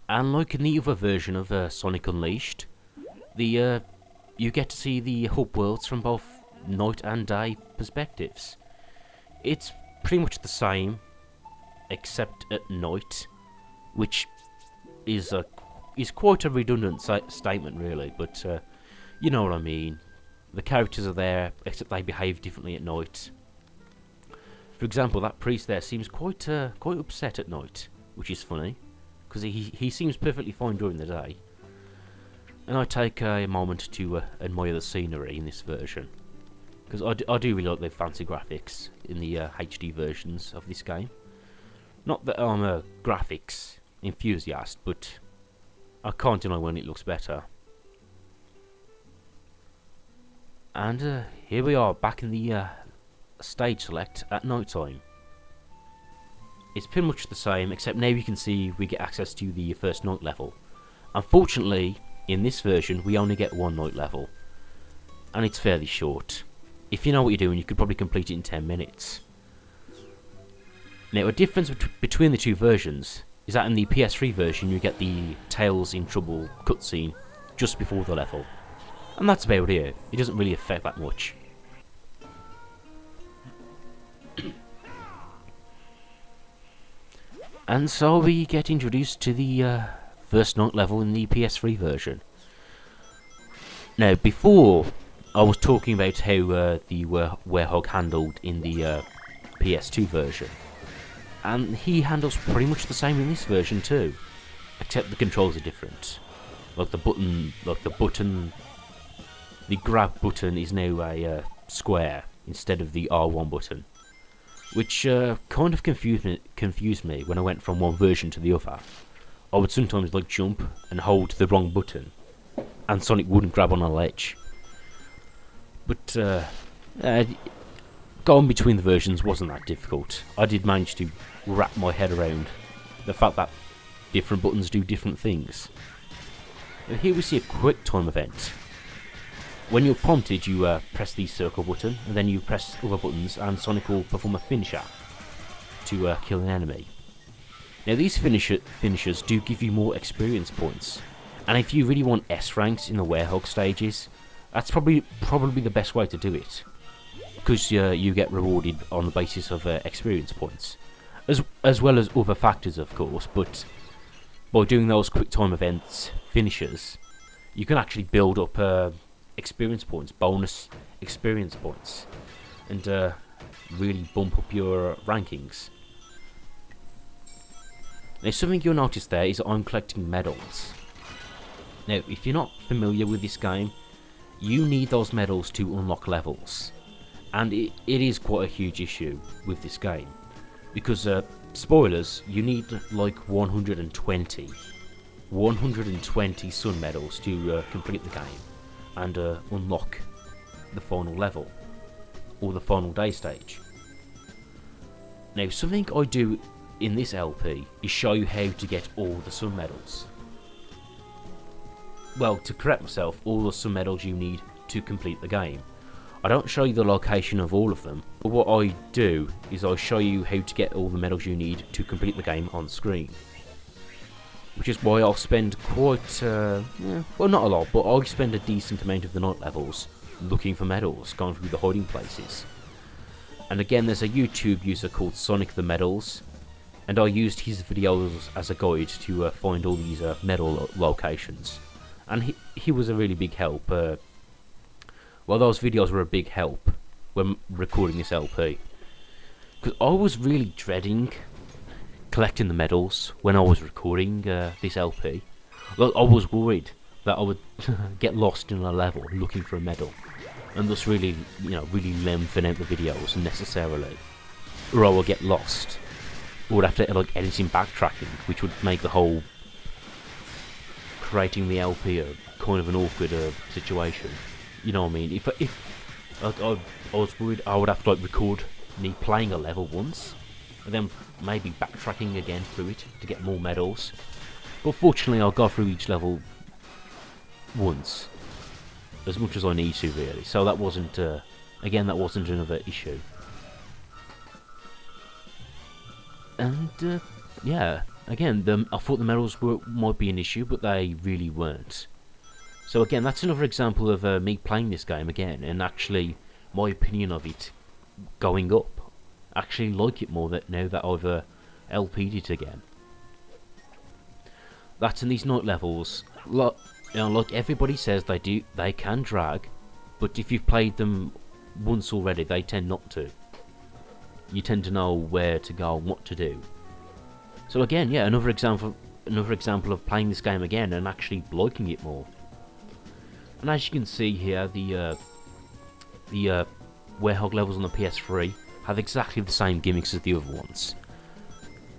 And like in the other version of Sonic Unleashed, you get to see the hub worlds from both night and day perspectives. It's pretty much the same, except at night, which is quite a redundant statement, really. But you know what I mean. The characters are there, except they behave differently at night. For example, that priest there seems quite upset at night, which is funny, because he seems perfectly fine during the day. And I take a moment to admire the scenery in this version, because I do really like the fancy graphics in the HD versions of this game. Not that I'm a graphics enthusiast, but I can't deny when it looks better. And here we are back in the stage select at night time. It's pretty much the same, except now you can see we get access to the first night level. Unfortunately, in this version, we only get one night level, and it's fairly short. If you know what you're doing, you could probably complete it in 10 minutes. Now, a difference between the two versions is that in the PS3 version, you get the Tails in Trouble cutscene just before the level. And that's about it. It doesn't really affect that much. And so we get introduced to the first night level in the PS3 version. Now, before I was talking about how the Werehog handled in the PS2 version, and he handles pretty much the same in this version too, except the controls are different. The grab button is now a square instead of the R1 button, which kind of confused me when I went from one version to the other. I would sometimes jump and hold the wrong button, and Sonic wouldn't grab on a ledge. But going between the versions wasn't that difficult. I did manage to wrap my head around the fact that different buttons do different things. And here we see a quick time event. When you're prompted, you press the circle button, and then you press other buttons, and Sonic will perform a finisher to kill an enemy. Now these finishers do give you more experience points, and if you really want S ranks in the Werehog stages, that's probably the best way to do it, because you get rewarded on the basis of experience points, as well as other factors, of course. But by doing those quick time events finishers, you can actually build up experience points, bonus experience points, and really bump up your rankings. Now something you'll notice there is I'm collecting medals. Now if you're not familiar with this game, you need those medals to unlock levels, and it is quite a huge issue with this game, because spoilers, you need like 120 sun medals to complete the game and unlock the final level, or the final day stage. Now something I do in this LP is show you how to get all the sun medals. Well, to correct myself, all the sun medals you need to complete the game. I don't show you the location of all of them, but what I do is I show you how to get all the medals you need to complete the game on screen. Which is why I'll spend quite, well not a lot, but I'll spend a decent amount of the night levels looking for medals, going through the hiding places. And again, there's a YouTube user called Sonic the Medals, and I used his videos as a guide to find all these medal locations. And he was a really big help. Well, those videos were a big help when recording this LP, because I was really dreading collecting the medals when I was recording this LP. Like, I was worried that I would get lost in a level looking for a medal, and thus really lengthen out the videos unnecessarily, or I would get lost, or would have to like editing backtracking, which would make the whole creating the LP a kind of an awkward situation. You know what I mean? If I was worried I would have to like record me playing a level once, and then maybe backtracking again through it to get more medals. But fortunately I'll go through each level once, as much as I need to really, so that wasn't, again, that wasn't another issue. And yeah, again, I thought the medals might be an issue, but they really weren't. So again, that's another example of me playing this game again, and actually my opinion of it going up. Actually like it more now that I've LP'd it again. That's in these night levels. Like everybody says they can drag, but if you've played them once already, they tend not to. You tend to know where to go and what to do. So again, yeah, another example of playing this game again and actually liking it more. And as you can see here, the Werehog levels on the PS3 have exactly the same gimmicks as the other ones.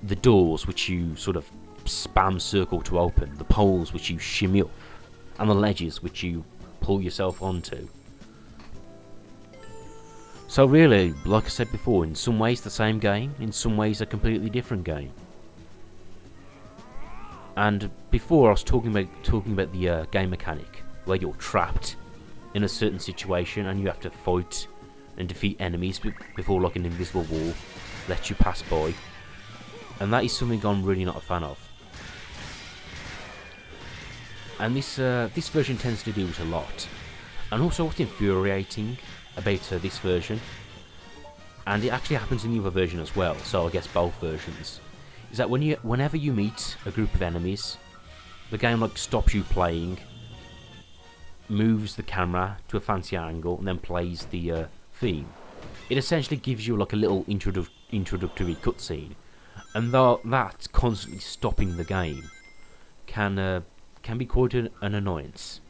The doors, which you sort of spam circle to open, the poles which you shimmy up, and the ledges which you pull yourself onto. So really, like I said before, in some ways the same game, in some ways a completely different game. And before I was talking about the game mechanic, where you're trapped in a certain situation and you have to fight and defeat enemies before like an invisible wall lets you pass by. And that is something I'm really not a fan of. And this version tends to do it a lot. And also what's infuriating about this version, and it actually happens in the other version as well, so I guess both versions, is that whenever you meet a group of enemies, the game like stops you playing, moves the camera to a fancy angle, and then plays the theme. It essentially gives you like a little introductory cutscene, and though that's constantly stopping the game can be quite an annoyance.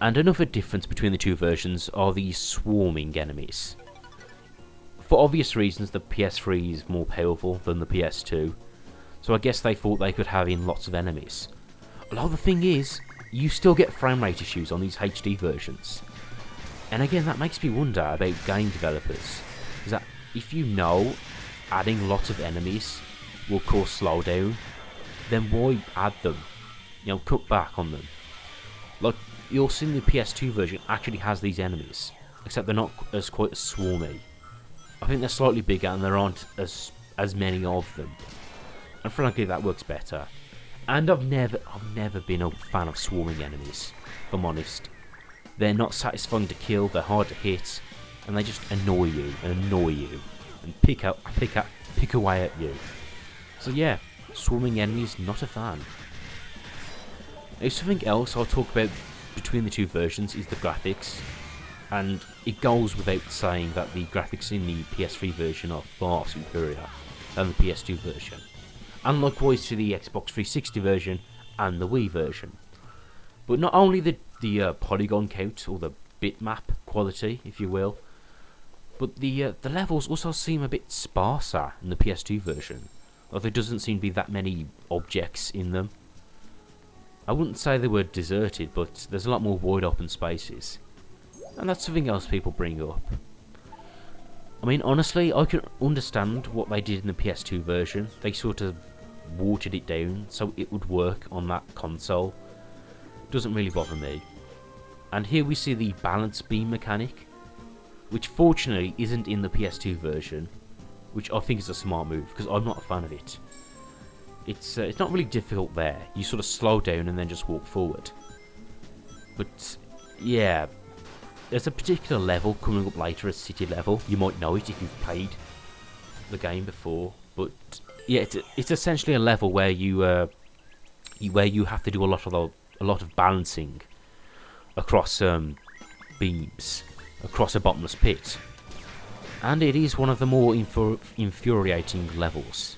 And another difference between the two versions are the swarming enemies. For obvious reasons, the PS3 is more powerful than the PS2, so I guess they thought they could have in lots of enemies. Although the thing is, you still get frame rate issues on these HD versions. And again, that makes me wonder about game developers. Is that if you know adding lots of enemies will cause slowdown, then why add them? You know, cut back on them. Like, you'll see the PS2 version actually has these enemies, except they're not quite as swarmy. I think they're slightly bigger and there aren't as many of them. And frankly, that works better. And I've never been a fan of swarming enemies, if I'm honest. They're not satisfying to kill, they're hard to hit, and they just annoy you, and pick away at you. So yeah, swarming enemies, not a fan. Now, something else I'll talk about between the two versions is the graphics. And it goes without saying that the graphics in the PS3 version are far superior than the PS2 version. And likewise to the Xbox 360 version and the Wii version. But not only the polygon count, or the bitmap quality, if you will, but the levels also seem a bit sparser in the PS2 version. Like there doesn't seem to be that many objects in them. I wouldn't say they were deserted, but there's a lot more wide open spaces. And that's something else people bring up. I mean, honestly, I can understand what they did in the PS2 version. They sort of watered it down so it would work on that console. Doesn't really bother me. And here we see the balance beam mechanic, which fortunately isn't in the PS2 version, which I think is a smart move, because I'm not a fan of it. It's not really difficult there. You sort of slow down and then just walk forward. But, yeah, there's a particular level coming up later, a city level. You might know it if you've played the game before. But, yeah, it's essentially a level where you have to do a lot of balancing across beams, across a bottomless pit. And it is one of the more infuriating levels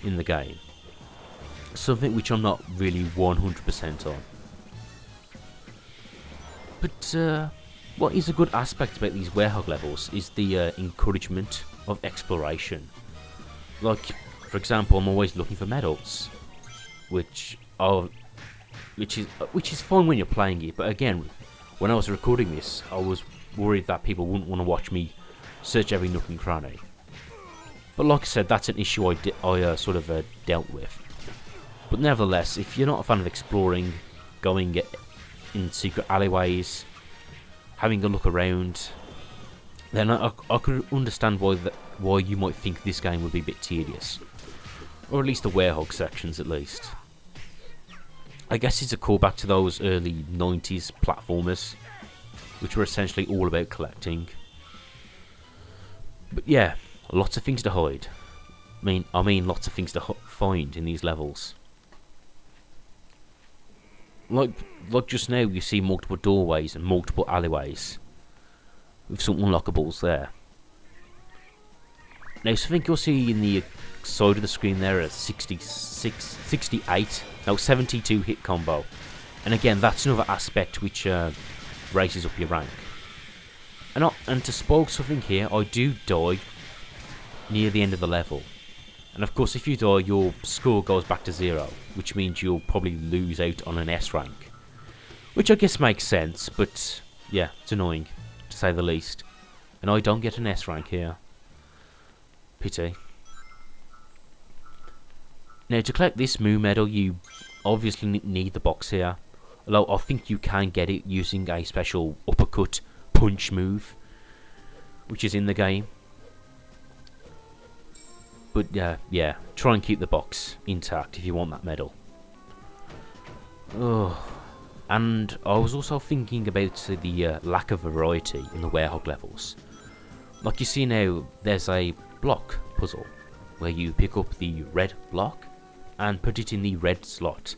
in the game. Something which I'm not really 100% on. But what is a good aspect about these Werehog levels is the encouragement of exploration. Like, for example, I'm always looking for medals, which is fine when you're playing it. But again, when I was recording this, I was worried that people wouldn't want to watch me search every nook and cranny. But like I said, that's an issue I sort of dealt with. But nevertheless, if you're not a fan of exploring, going in secret alleyways, having a look around, then I could understand why you might think this game would be a bit tedious. Or at least the Werehog sections, at least. I guess it's a callback to those early 90s platformers, which were essentially all about collecting. But yeah, lots of things to hide. I mean lots of things to find in these levels. Like just now, you see multiple doorways and multiple alleyways with some unlockables there. Now, something you'll see in the side of the screen there is 72 hit combo, and again, that's another aspect which raises up your rank. And to spoil something here, I do die near the end of the level. And of course, if you die, your score goes back to 0, which means you'll probably lose out on an S rank. Which I guess makes sense, but yeah, it's annoying, to say the least. And I don't get an S rank here. Pity. Now, to collect this Moo medal, you obviously need the box here. Although I think you can get it using a special uppercut punch move, which is in the game. But yeah, try and keep the box intact if you want that medal. Oh, and I was also thinking about the lack of variety in the Werehog levels. Like you see now, there's a block puzzle where you pick up the red block and put it in the red slot,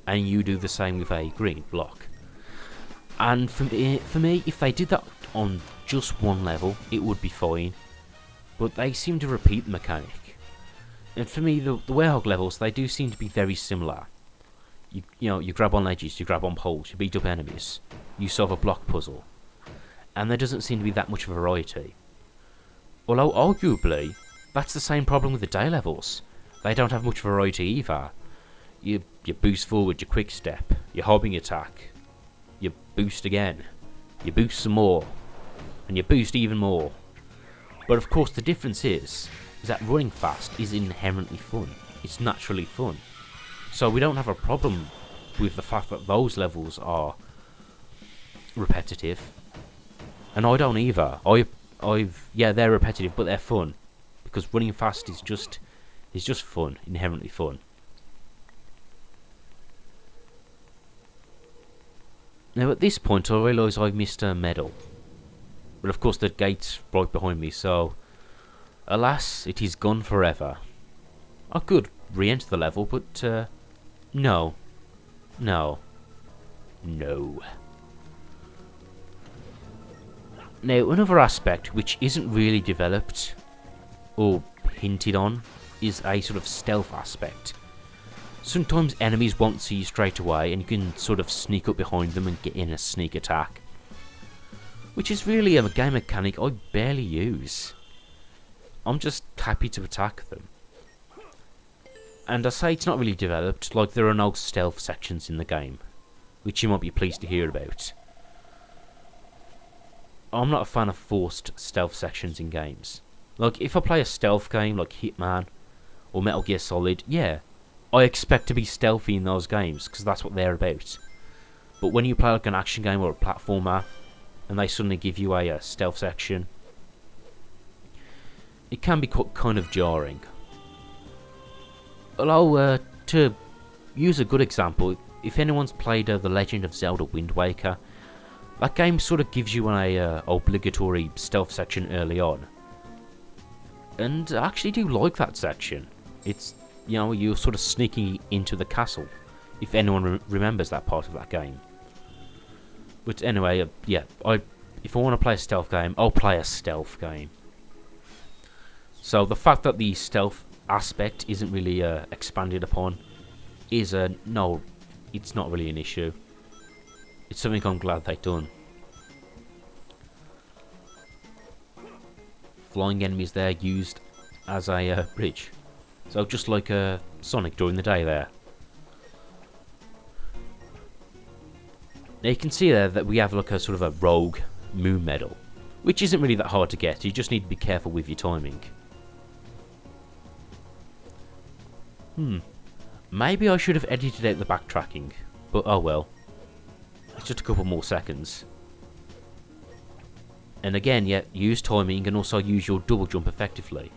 and you do the same with a green block. And for me, if they did that on just one level, it would be fine. But they seem to repeat the mechanic. And for me, the Werehog levels, they do seem to be very similar. You grab on ledges, you grab on poles, you beat up enemies, you solve a block puzzle. And there doesn't seem to be that much variety. Although, arguably, that's the same problem with the day levels. They don't have much variety either. You boost forward, your quick step, your hopping attack, you boost again, you boost some more, and you boost even more. But of course the difference is that running fast is inherently fun. It's naturally fun. So we don't have a problem with the fact that those levels are repetitive. And I don't either. Yeah, they're repetitive, but they're fun. Because running fast is just fun, inherently fun. Now at this point I realise I've missed a medal. But of course the gate's right behind me, so alas, it is gone forever. I could re-enter the level, but no. No. No. Now another aspect which isn't really developed or hinted on is a sort of stealth aspect. Sometimes enemies won't see you straight away and you can sort of sneak up behind them and get in a sneak attack. Which is really a game mechanic I barely use. I'm just happy to attack them. And I say it's not really developed, like there are no stealth sections in the game, which you might be pleased to hear about. I'm not a fan of forced stealth sections in games. Like if I play a stealth game like Hitman or Metal Gear Solid, yeah, I expect to be stealthy in those games because that's what they're about. But when you play like an action game or a platformer and they suddenly give you a stealth section, it can be kind of jarring. Although, to use a good example, if anyone's played The Legend of Zelda Wind Waker, that game sort of gives you an obligatory stealth section early on. And I actually do like that section. It's, you know, you're sort of sneaking into the castle, if anyone remembers that part of that game. But anyway, yeah, if I want to play a stealth game, I'll play a stealth game. So the fact that the stealth aspect isn't really expanded upon is no, it's not really an issue. It's something I'm glad they've done. Flying enemies there used as a bridge. So just like Sonic during the day there. Now you can see there that we have like a sort of a rogue moon medal, which isn't really that hard to get. You just need to be careful with your timing. Maybe I should have edited out the backtracking, but oh well. It's just a couple more seconds. And again, yeah, use timing and also use your double jump effectively.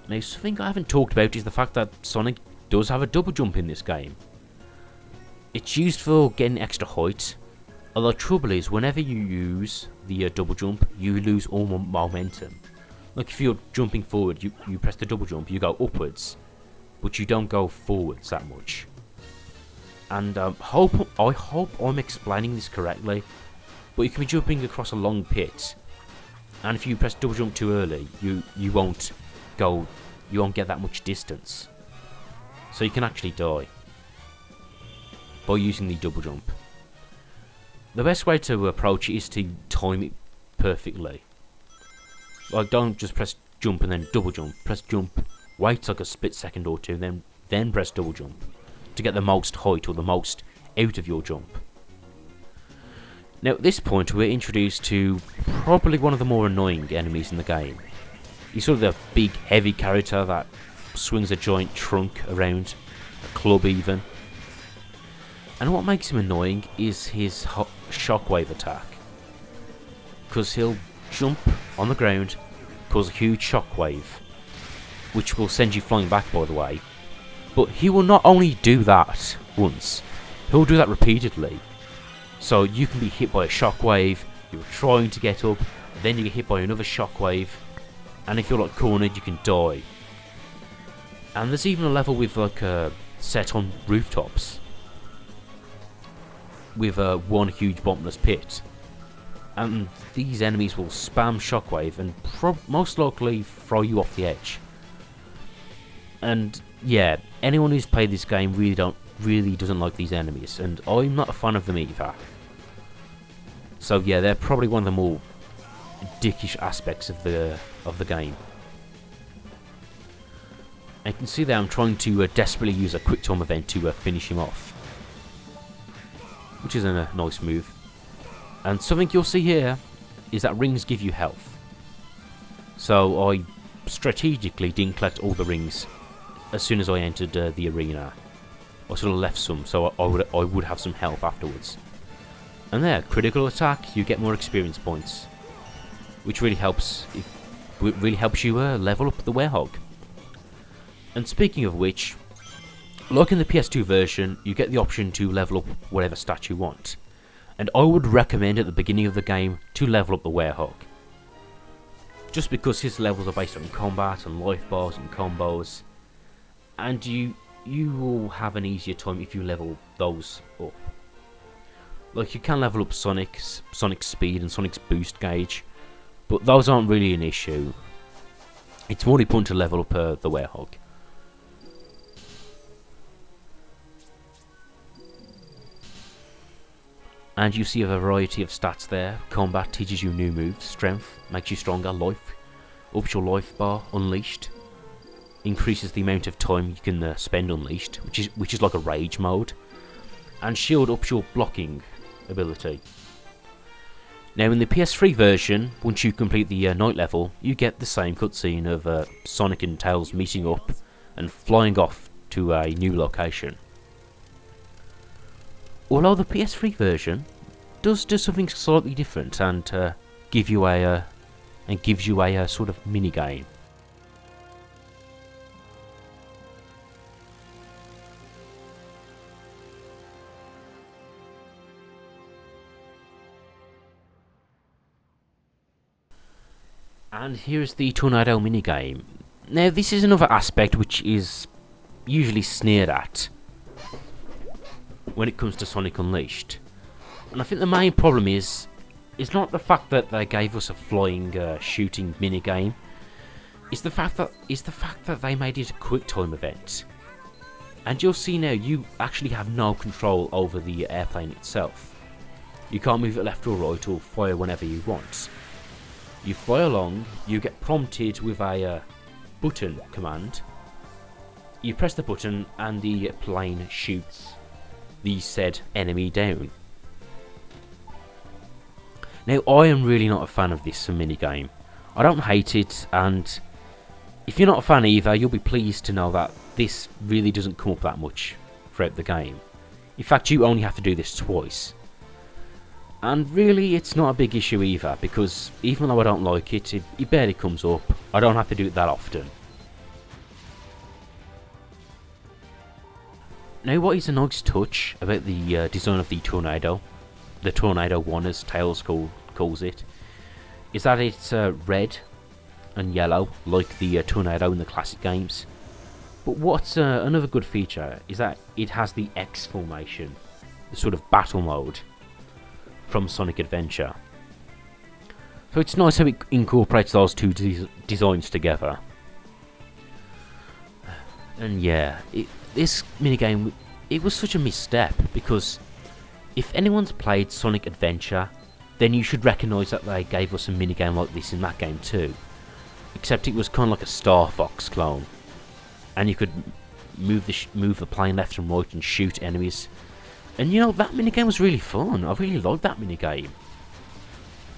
Now, something I haven't talked about is the fact that Sonic does have a double jump in this game. It's used for getting extra height, although the trouble is, whenever you use the double jump, you lose all momentum. Like if you're jumping forward, you press the double jump, you go upwards, but you don't go forwards that much. And I hope I'm explaining this correctly, but you can be jumping across a long pit, and if you press double jump too early, you won't get that much distance, so you can actually die by using the double jump. The best way to approach it is to time it perfectly. Like, don't just press jump and then double jump. Press jump, wait like a split second or two, then press double jump to get the most height or the most out of your jump. Now at this point we're introduced to probably one of the more annoying enemies in the game. He's sort of the big heavy character that swings a giant trunk around, a club even. And what makes him annoying is his shockwave attack. Because he'll jump on the ground, cause a huge shockwave, which will send you flying back, by the way. But he will not only do that once, he'll do that repeatedly. So you can be hit by a shockwave, you're trying to get up, then you get hit by another shockwave, and if you're like cornered, you can die. And there's even a level with like set on rooftops, with one huge bottomless pit. And these enemies will spam shockwave and most likely throw you off the edge. And yeah, anyone who's played this game really doesn't like these enemies, and I'm not a fan of them either. So yeah, they're probably one of the more dickish aspects of the game. And you can see there I'm trying to desperately use a quick time event to finish him off, which is a nice move. And something you'll see here is that rings give you health. So I strategically didn't collect all the rings as soon as I entered the arena. I sort of left some, so I would have some health afterwards. And there, critical attack, you get more experience points, which really helps. It really helps you level up the Werehog. And speaking of which, like in the PS2 version, you get the option to level up whatever stat you want. And I would recommend at the beginning of the game to level up the Werehog, just because his levels are based on combat and life bars and combos, and you will have an easier time if you level those up. Like, you can level up Sonic's speed and Sonic's boost gauge, but those aren't really an issue. It's more important to level up the Werehog. And you see a variety of stats there. Combat teaches you new moves. Strength makes you stronger. Life ups your life bar. Unleashed increases the amount of time you can spend unleashed, which is like a rage mode. And shield ups your blocking ability. Now in the PS3 version, once you complete the night level, you get the same cutscene of Sonic and Tails meeting up and flying off to a new location. Although the PS3 version does do something slightly different and gives you a sort of mini game. And here's the Tornado minigame. Now this is another aspect which is usually sneered at when it comes to Sonic Unleashed. And I think the main problem is not the fact that they gave us a flying shooting minigame. It's the fact that they made it a quick time event. And you'll see now you actually have no control over the airplane itself. You can't move it left or right or fire whenever you want. You fly along, you get prompted with a button command. You press the button and the plane shoots the said enemy down. Now I am really not a fan of this minigame. I don't hate it, and if you're not a fan either, you'll be pleased to know that this really doesn't come up that much throughout the game. In fact, you only have to do this twice. And really, it's not a big issue either, because even though I don't like it, it barely comes up. I don't have to do it that often. Now, what is a nice touch about the design of the Tornado 1 as Tails calls it, is that it's red and yellow like the Tornado in the classic games. But what's another good feature is that it has the X formation, the sort of battle mode from Sonic Adventure. So it's nice how it incorporates those two designs together. And yeah, this minigame, it was such a misstep, because if anyone's played Sonic Adventure, then you should recognise that they gave us a minigame like this in that game too. Except it was kind of like a Star Fox clone, and you could move the plane left and right and shoot enemies. And you know, that minigame was really fun. I really liked that minigame.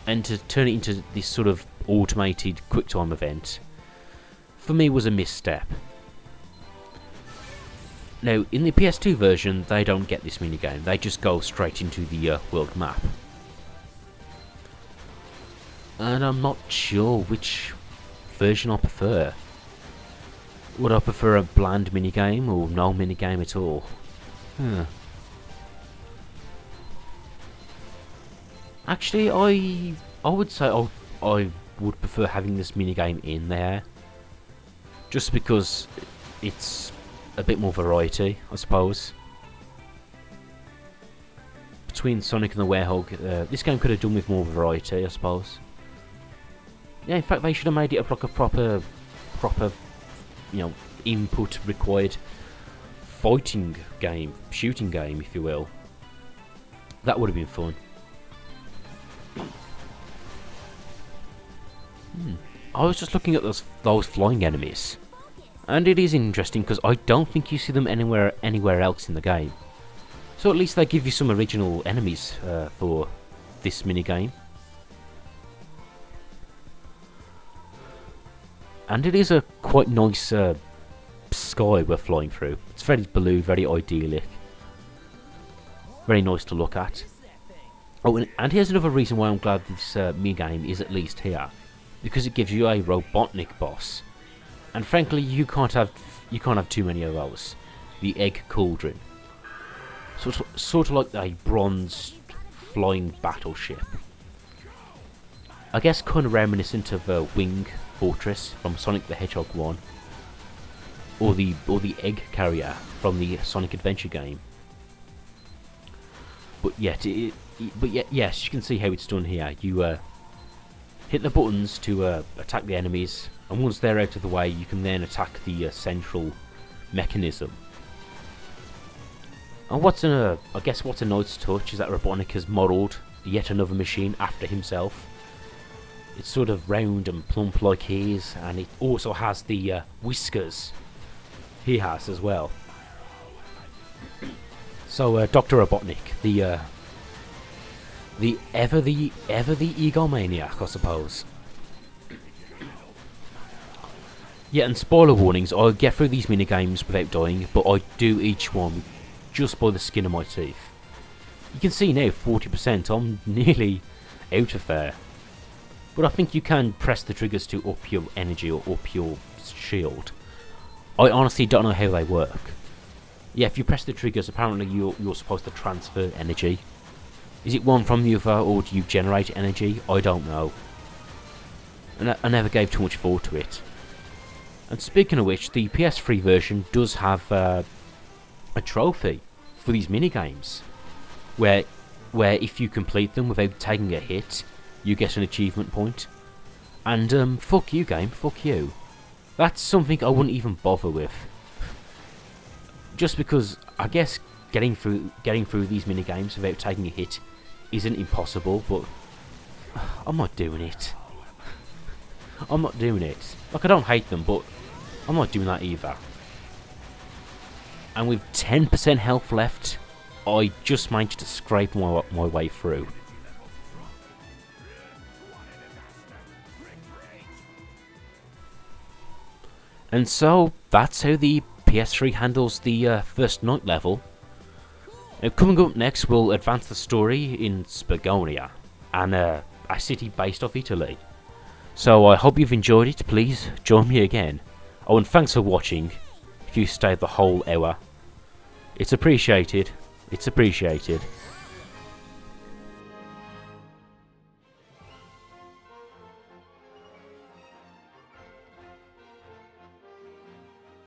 And to turn it into this sort of automated QuickTime event, for me, was a misstep. Now, in the PS2 version, they don't get this minigame. They just go straight into the world map. And I'm not sure which version I prefer. Would I prefer a bland minigame or no minigame at all? Actually, I would say I would prefer having this minigame in there, just because it's a bit more variety, I suppose. Between Sonic and the Werehog, this game could have done with more variety, I suppose. Yeah, in fact, they should have made it like a proper, you know, input required fighting game, shooting game, if you will. That would have been fun. I was just looking at those flying enemies, And it is interesting because I don't think you see them anywhere else in the game. So at least they give you some original enemies for this minigame. And it is a quite nice sky we're flying through. It's very blue, very idyllic. Very nice to look at. Oh, and here's another reason why I'm glad this minigame is at least here. Because it gives you a Robotnik boss. And frankly, you can't have too many of those. The Egg Cauldron. Sort of like a bronze flying battleship. I guess kind of reminiscent of Wing Fortress from Sonic the Hedgehog 1. Or the Egg Carrier from the Sonic Adventure game. But yes, you can see how it's done here. You hit the buttons to attack the enemies, and once they're out of the way, you can then attack the central mechanism. And I guess what's a nice touch is that Robotnik has modelled yet another machine after himself. It's sort of round and plump like his, and it also has the whiskers he has as well. So Dr. Robotnik, the egomaniac, I suppose. Yeah, and spoiler warnings, I get through these minigames without dying, but I do each one just by the skin of my teeth. You can see now 40%, I'm nearly out of there. But I think you can press the triggers to up your energy or up your shield. I honestly don't know how they work. Yeah, if you press the triggers, apparently you're supposed to transfer energy. Is it one from the other, or do you generate energy? I don't know. And I never gave too much thought to it. And speaking of which, the PS3 version does have a trophy for these minigames, where if you complete them without taking a hit, you get an achievement point. And fuck you, game, fuck you. That's something I wouldn't even bother with. Just because I guess getting through these minigames without taking a hit isn't impossible, but I'm not doing it. I'm not doing it. Like, I don't hate them, but I'm not doing that either. And with 10% health left, I just managed to scrape my way through. And so, that's how the PS3 handles the first night level. Now, coming up next, we'll advance the story in Spagonia, and a city based off Italy. So I hope you've enjoyed it. Please join me again. Oh, and thanks for watching. If you stayed the whole hour, it's appreciated. It's appreciated.